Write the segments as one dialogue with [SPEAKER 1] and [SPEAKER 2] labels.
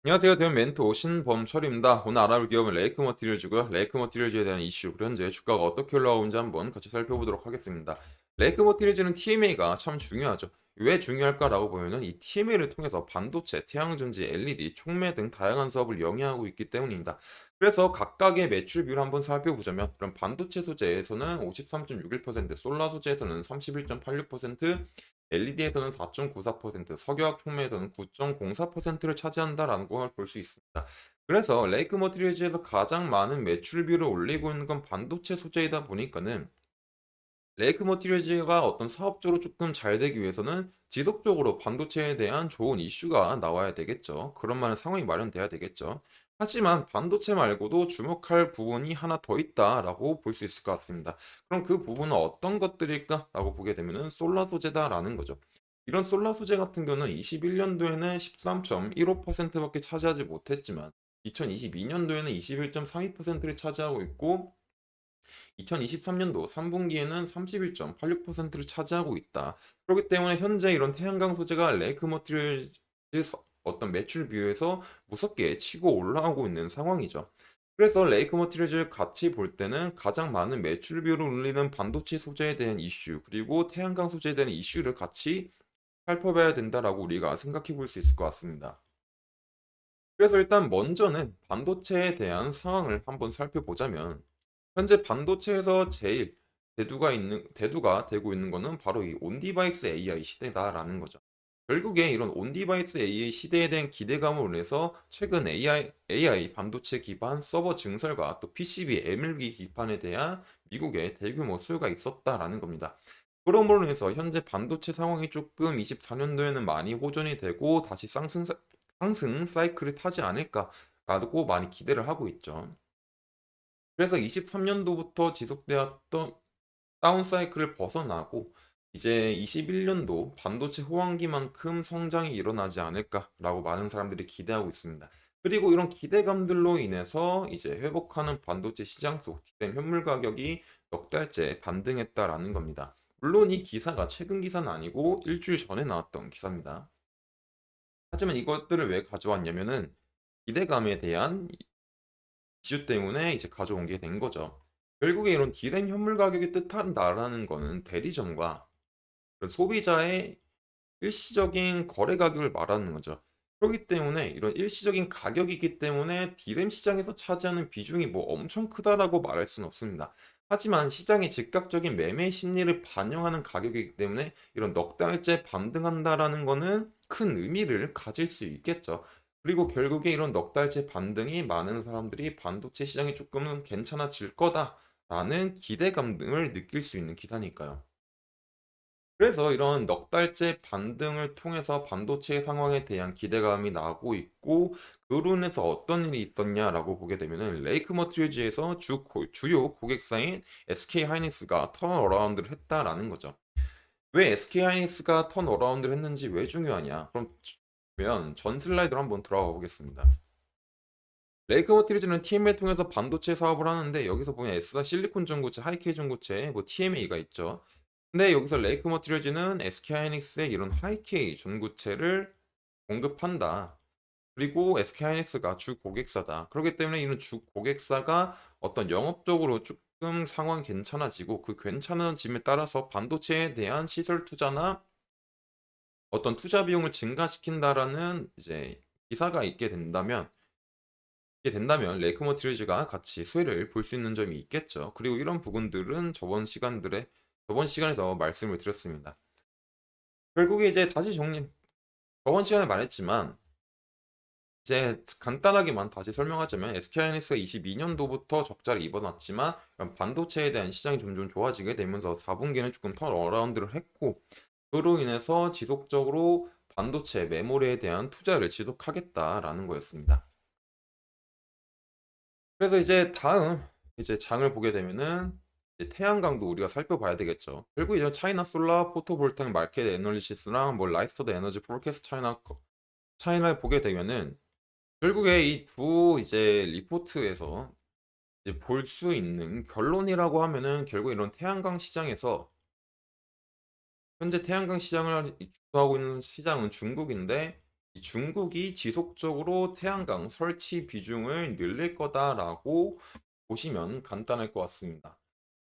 [SPEAKER 1] 안녕하세요. 대형 멘토 신범철입니다. 오늘 알아볼 기업은 레이크 머티리얼즈고요. 레이크 머티리얼즈에 대한 이슈, 그리고 현재 주가가 어떻게 올라가고 있는지 한번 같이 살펴보도록 하겠습니다. 레이크 머티리얼즈는 TMA가 참 중요하죠. 왜 중요할까라고 보면은 이 TMA를 통해서 반도체, 태양전지, LED, 촉매 등 다양한 사업을 영위하고 있기 때문입니다. 그래서 각각의 매출 비율을 한번 살펴보자면, 그럼 반도체 소재에서는 53.61%, 솔라 소재에서는 31.86%, LED에서는 4.94%, 석유화학 촉매에서는 9.04%를 차지한다라는 걸 볼 수 있습니다. 그래서 레이크 머티리얼즈에서 가장 많은 매출 비율을 올리고 있는 건 반도체 소재이다 보니까는 레이크 머티리얼즈가 어떤 사업적으로 조금 잘 되기 위해서는 지속적으로 반도체에 대한 좋은 이슈가 나와야 되겠죠. 그런 많은 상황이 마련돼야 되겠죠. 하지만 반도체 말고도 주목할 부분이 하나 더 있다라고 볼 수 있을 것 같습니다. 그럼 그 부분은 어떤 것들일까라고 보게 되면은 솔라 소재다라는 거죠. 이런 솔라 소재 같은 경우는 21년도에는 13.15%밖에 차지하지 못했지만 2022년도에는 21.32%를 차지하고 있고 2023년도 3분기에는 31.86%를 차지하고 있다. 그렇기 때문에 현재 이런 태양광 소재가 레이크 머티리얼즈 어떤 매출 비율에서 무섭게 치고 올라오고 있는 상황이죠. 그래서 레이크 머티리얼즈를 같이 볼 때는 가장 많은 매출 비율을 올리는 반도체 소재에 대한 이슈, 그리고 태양광 소재에 대한 이슈를 같이 살펴봐야 된다라고 우리가 생각해 볼 수 있을 것 같습니다. 그래서 일단 먼저는 반도체에 대한 상황을 한번 살펴보자면, 현재 반도체에서 제일 대두가 되고 있는 거는 바로 이 온디바이스 AI 시대다라는 거죠. 결국에 이런 온디바이스 AI 시대에 대한 기대감으로 인해서 최근 AI 반도체 기반 서버 증설과 또 PCB 에물기 기판에 대한 미국의 대규모 수요가 있었다라는 겁니다. 그러므로 인해서 현재 반도체 상황이 조금 24년도에는 많이 호전이 되고 다시 상승 사이클을 타지 않을까라고 많이 기대를 하고 있죠. 그래서 23년도부터 지속되었던 다운 사이클을 벗어나고 이제 21년도 반도체 호황기만큼 성장이 일어나지 않을까라고 많은 사람들이 기대하고 있습니다. 그리고 이런 기대감들로 인해서 이제 회복하는 반도체 시장 속 디램 현물 가격이 넉 달째 반등했다라는 겁니다. 물론 이 기사가 최근 기사는 아니고 일주일 전에 나왔던 기사입니다. 하지만 이것들을 왜 가져왔냐면은 기대감에 대한 이슈 때문에 이제 가져온 게 된 거죠. 결국에 이런 디램 현물 가격이 뜻한다라는 거는 대리점과 그 소비자의 일시적인 거래 가격을 말하는 거죠. 그렇기 때문에 이런 일시적인 가격이기 때문에 디램 시장에서 차지하는 비중이 뭐 엄청 크다라고 말할 수는 없습니다. 하지만 시장의 즉각적인 매매 심리를 반영하는 가격이기 때문에 이런 넉 달째 반등한다라는 거는 큰 의미를 가질 수 있겠죠. 그리고 결국에 이런 넉 달째 반등이 많은 사람들이 반도체 시장이 조금은 괜찮아질 거다라는 기대감 등을 느낄 수 있는 기사니까요. 그래서 이런 넉 달째 반등을 통해서 반도체 상황에 대한 기대감이 나고 있고, 그로 인해서 어떤 일이 있었냐라고 보게 되면은 레이크 머티리얼즈에서 주요 고객사인 SK 하이닉스가 턴어라운드를 했다라는 거죠. 왜 SK 하이닉스가 턴어라운드를 했는지 왜 중요하냐? 그러면 전 슬라이드로 한번 들어가 보겠습니다. 레이크 머티리얼즈는 TMA를 통해서 반도체 사업을 하는데, 여기서 보면 S사 실리콘 전구체, 하이K 전구체, 뭐 TMA가 있죠. 근데 여기서 레이크 머티리얼즈는 SK하이닉스의 이런 하이K 전구체를 공급한다. 그리고 SK하이닉스가 주 고객사다. 그렇기 때문에 이런 주 고객사가 어떤 영업적으로 조금 상황이 괜찮아지고, 그 괜찮아짐에 따라서 반도체에 대한 시설 투자나 어떤 투자 비용을 증가시킨다라는 이제 기사가 있게 된다면 레이크 머티리얼즈가 같이 수혜를 볼 수 있는 점이 있겠죠. 그리고 이런 부분들은 저번 시간에서 말씀을 드렸습니다. 결국에 이제 다시 저번 시간에 말했지만 이제 간단하게만 다시 설명하자면 SK하이닉스가 22년도부터 적자를 입어놨지만 반도체에 대한 시장이 점점 좋아지게 되면서 4분기는 조금 턴어라운드를 했고, 그로 인해서 지속적으로 반도체 메모리에 대한 투자를 지속하겠다라는 거였습니다. 그래서 이제 다음 이제 장을 보게 되면은 이제 태양광도 우리가 살펴봐야 되겠죠. 결국 이제 차이나 솔라 포토볼타익 마켓 애널리시스랑 뭐 라이스터드 에너지 포캐스트 차이나를 보게 되면은 결국에 이 두 이제 리포트에서 이제 볼 수 있는 결론이라고 하면은, 결국 이런 태양광 시장에서 현재 태양광 시장을 주도하고 있는 시장은 중국인데, 이 중국이 지속적으로 태양광 설치 비중을 늘릴 거다라고 보시면 간단할 것 같습니다.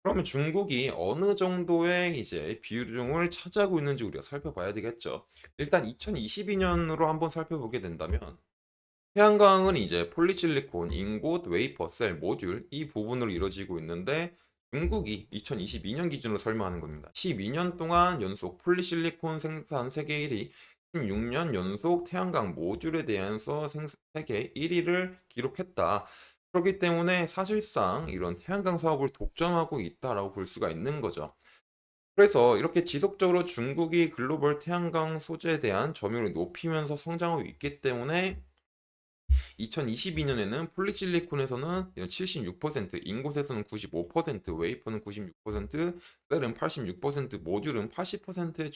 [SPEAKER 1] 그러면 중국이 어느 정도의 이제 비중을 차지하고 있는지 우리가 살펴봐야 되겠죠. 일단 2022년으로 한번 살펴보게 된다면 태양광은 이제 폴리실리콘, 인곳, 웨이퍼, 셀, 모듈 이 부분으로 이루어지고 있는데 중국이 2022년 기준으로 설명하는 겁니다. 12년 동안 연속 폴리실리콘 생산 세계 1위, 16년 연속 태양광 모듈에 대해서 세계 1위를 기록했다. 그렇기 때문에 사실상 이런 태양광 사업을 독점하고 있다라고 볼 수가 있는 거죠. 그래서 이렇게 지속적으로 중국이 글로벌 태양광 소재에 대한 점유율을 높이면서 성장하고 있기 때문에 2022년에는 폴리실리콘에서는 76%, 인곳에서는 95%, 웨이퍼는 96%, 셀은 86%, 모듈은 80%의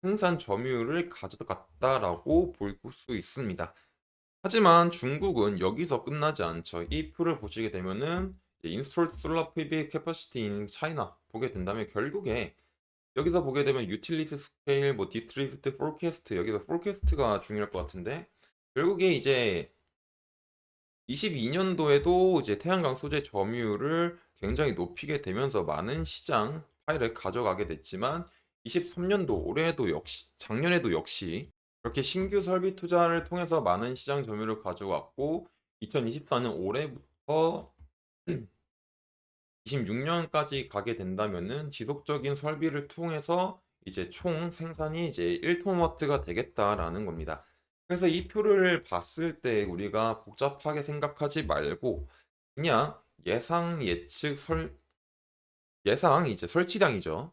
[SPEAKER 1] 생산 점유율을 가져갔다라고 볼 수 있습니다. 하지만 중국은 여기서 끝나지 않죠. 이 표를 보시게 되면은 Installed Solar PV Capacity in China 보게 된다면 결국에 여기서 보게 되면 Utility Scale, 뭐 Distributed Forecast 여기서 Forecast가 중요할 것 같은데 결국에 이제 22년도에도 이제 태양광 소재 점유율을 굉장히 높이게 되면서 많은 시장 파일을 가져가게 됐지만 23년도 올해도 역시 작년에도 역시 이렇게 신규 설비 투자를 통해서 많은 시장 점유율을 가져왔고 2024년 올해부터 26년까지 가게 된다면은 지속적인 설비를 통해서 이제 총 생산이 이제 1톤와트가 되겠다라는 겁니다. 그래서 이 표를 봤을 때 우리가 복잡하게 생각하지 말고 그냥 예상 이제 설치량이죠.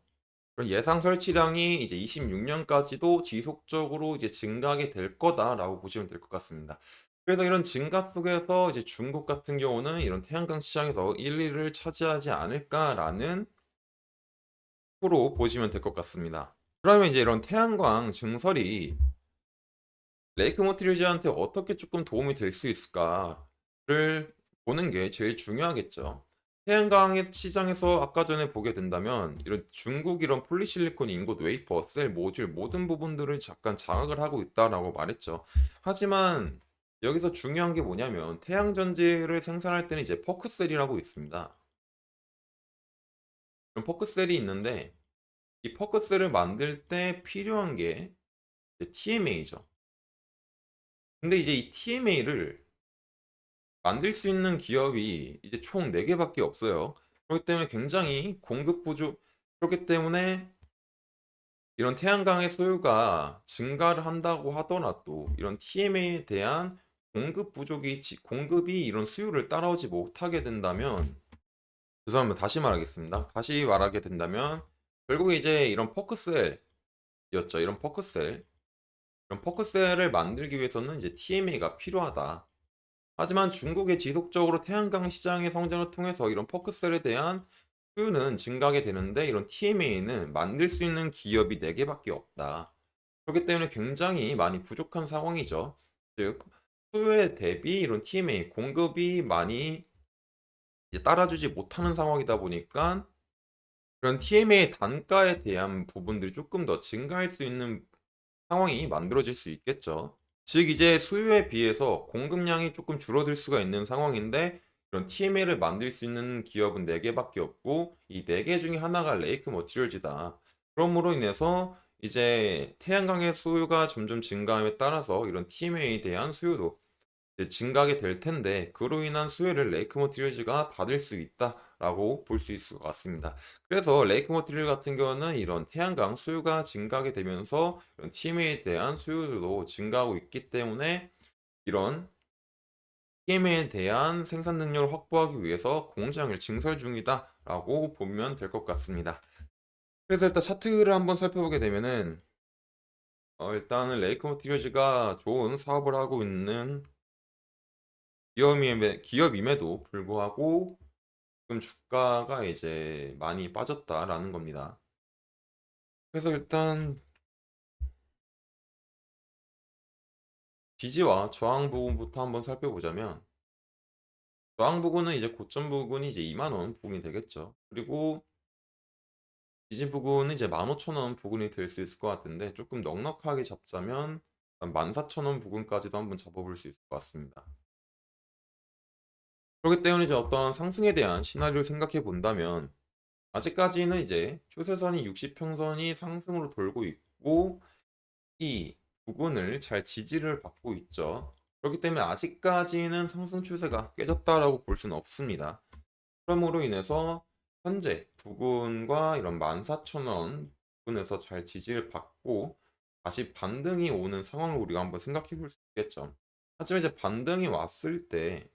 [SPEAKER 1] 그럼 예상 설치량이 이제 26년까지도 지속적으로 이제 증가하게 될 거다라고 보시면 될 것 같습니다. 그래서 이런 증가 속에서 이제 중국 같은 경우는 이런 태양광 시장에서 1, 2를 차지하지 않을까라는 프로 보시면 될 것 같습니다. 그러면 이제 이런 태양광 증설이 레이크 모티리즈한테 어떻게 조금 도움이 될 수 있을까를 보는 게 제일 중요하겠죠. 태양광 시장에서 아까 전에 보게 된다면 이런 중국 이런 폴리실리콘 인got 웨이퍼 셀 모듈 모든 부분들을 잠깐 장악을 하고 있다라고 말했죠. 하지만 여기서 중요한 게 뭐냐면 태양전지를 생산할 때는 이제 퍼크셀이라고 있습니다. 그럼 퍼크셀이 있는데 이 퍼크셀을 만들 때 필요한 게 TMA죠. 근데 이제 이 TMA를 만들 수 있는 기업이 이제 총 4개밖에 없어요. 그렇기 때문에 굉장히 공급 부족, 그렇기 때문에 이런 태양광의 소유가 증가를 한다고 하더라도 이런 TMA에 대한 공급이 이런 수요를 따라오지 못하게 된다면, 죄송합니다. 다시 말하겠습니다. 다시 말하게 된다면, 결국에 이제 이런 퍼크셀이었죠. 이런 퍼크셀을 만들기 위해서는 이제 TMA가 필요하다. 하지만 중국의 지속적으로 태양광 시장의 성장을 통해서 이런 퍼크셀에 대한 수요는 증가하게 되는데 이런 TMA는 만들 수 있는 기업이 4개밖에 없다. 그렇기 때문에 굉장히 많이 부족한 상황이죠. 즉, 수요에 대비 이런 TMA 공급이 많이 이제 따라주지 못하는 상황이다 보니까 그런 TMA 단가에 대한 부분들이 조금 더 증가할 수 있는 상황이 만들어질 수 있겠죠. 즉 이제 수요에 비해서 공급량이 조금 줄어들 수가 있는 상황인데 이런 TMA를 만들 수 있는 기업은 4개밖에 없고 이 4개 중에 하나가 레이크 머티리얼즈다. 그러므로 인해서 이제 태양광의 수요가 점점 증가함에 따라서 이런 TMA에 대한 수요도 이제 증가하게 될 텐데 그로 인한 수혜를 레이크 머티리얼즈가 받을 수 있다라고 볼 수 있을 것 같습니다. 그래서 레이크 머티리얼 같은 경우는 이런 태양광 수요가 증가하게 되면서 이런 TMA에 대한 수요도 증가하고 있기 때문에 이런 TMA에 대한 생산 능력을 확보하기 위해서 공장을 증설 중이다라고 보면 될 것 같습니다. 그래서 일단 차트를 한번 살펴보게 되면은 일단은 레이크 머티리얼즈가 좋은 사업을 하고 있는 기업임에도 불구하고 지금 주가가 이제 많이 빠졌다라는 겁니다. 그래서 일단 지지와 저항 부분부터 한번 살펴보자면 저항 부분은 이제 고점 부분이 이제 2만 원 부분이 되겠죠. 그리고 지지 부분은 이제 15,000원 부분이 될 수 있을 것 같은데 조금 넉넉하게 잡자면 14,000원 부근까지도 한번 잡아볼 수 있을 것 같습니다. 그렇기 때문에 이제 어떤 상승에 대한 시나리오를 생각해 본다면 아직까지는 이제 추세선이 60평선이 상승으로 돌고 있고 이 부분을 잘 지지를 받고 있죠. 그렇기 때문에 아직까지는 상승 추세가 깨졌다라고 볼 수는 없습니다. 그러므로 인해서 현재 부근과 이런 14,000원 부근에서 잘 지지를 받고 다시 반등이 오는 상황을 우리가 한번 생각해 볼 수 있겠죠. 하지만 이제 반등이 왔을 때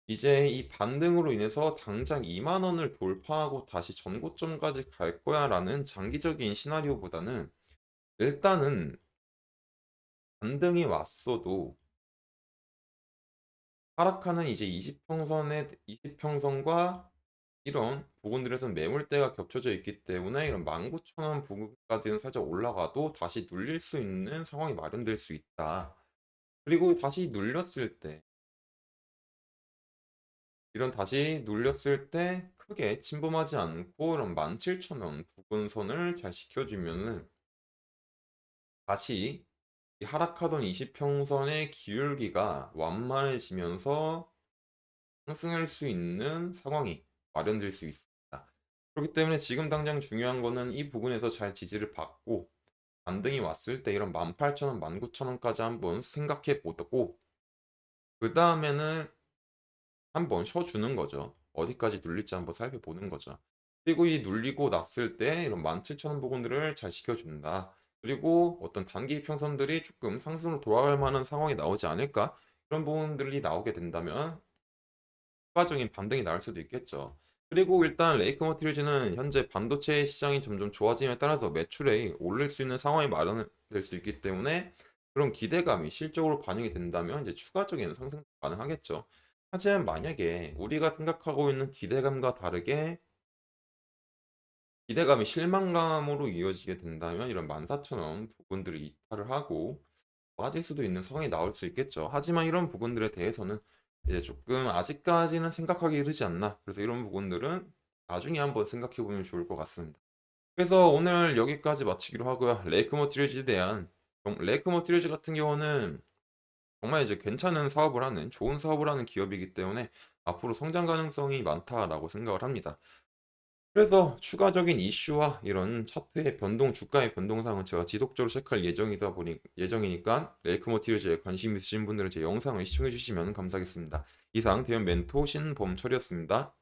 [SPEAKER 1] 이제 이 반등으로 인해서 당장 2만 원을 돌파하고 다시 전고점까지 갈 거야라는 장기적인 시나리오보다는 일단은 반등이 왔어도 하락하는 이제 20평선과 이런 부분들에서는 매물대가 겹쳐져 있기 때문에 이런 19,000원 부분까지는 살짝 올라가도 다시 눌릴 수 있는 상황이 마련될 수 있다. 그리고 다시 눌렸을 때 이런 다시 눌렸을 때 크게 침범하지 않고 이런 17,000원 부근선을 잘 지켜주면은 다시 이 하락하던 20평선의 기울기가 완만해지면서 상승할 수 있는 상황이 마련될 수 있습니다. 그렇기 때문에 지금 당장 중요한 거는 이 부분에서 잘 지지를 받고 반등이 왔을 때 이런 18,000원, 19,000원까지 한번 생각해 보고 그 다음에는 한번 쉬어주는 거죠. 어디까지 눌릴지 한번 살펴보는 거죠. 그리고 이 눌리고 났을 때 이런 17,000원 부분들을 잘 지켜준다. 그리고 어떤 단기 이평선들이 조금 상승으로 돌아갈 만한 상황이 나오지 않을까? 그런 부분들이 나오게 된다면 추가적인 반등이 나올 수도 있겠죠. 그리고 일단 레이크 머티리얼즈는 현재 반도체 시장이 점점 좋아짐에 따라서 매출에 올릴 수 있는 상황이 마련될 수 있기 때문에 그런 기대감이 실적으로 반영이 된다면 이제 추가적인 상승 가능하겠죠. 하지만 만약에 우리가 생각하고 있는 기대감과 다르게 기대감이 실망감으로 이어지게 된다면 이런 14,000원 부분들이 이탈을 하고 빠질 수도 있는 상황이 나올 수 있겠죠. 하지만 이런 부분들에 대해서는 이제 조금 아직까지는 생각하기 이르지 않나. 그래서 이런 부분들은 나중에 한번 생각해 보면 좋을 것 같습니다. 그래서 오늘 여기까지 마치기로 하고요. 레이크 머티리얼즈에 대한 레이크 머티리얼즈 같은 경우는 정말 이제 괜찮은 사업을 하는 좋은 사업을 하는 기업이기 때문에 앞으로 성장 가능성이 많다라고 생각을 합니다. 그래서 추가적인 이슈와 이런 차트의 변동, 주가의 변동상은 제가 지속적으로 체크할 예정이니까 레이크 머티리얼즈에 관심 있으신 분들은 제 영상을 시청해 주시면 감사하겠습니다. 이상 대현 멘토 신범철이었습니다.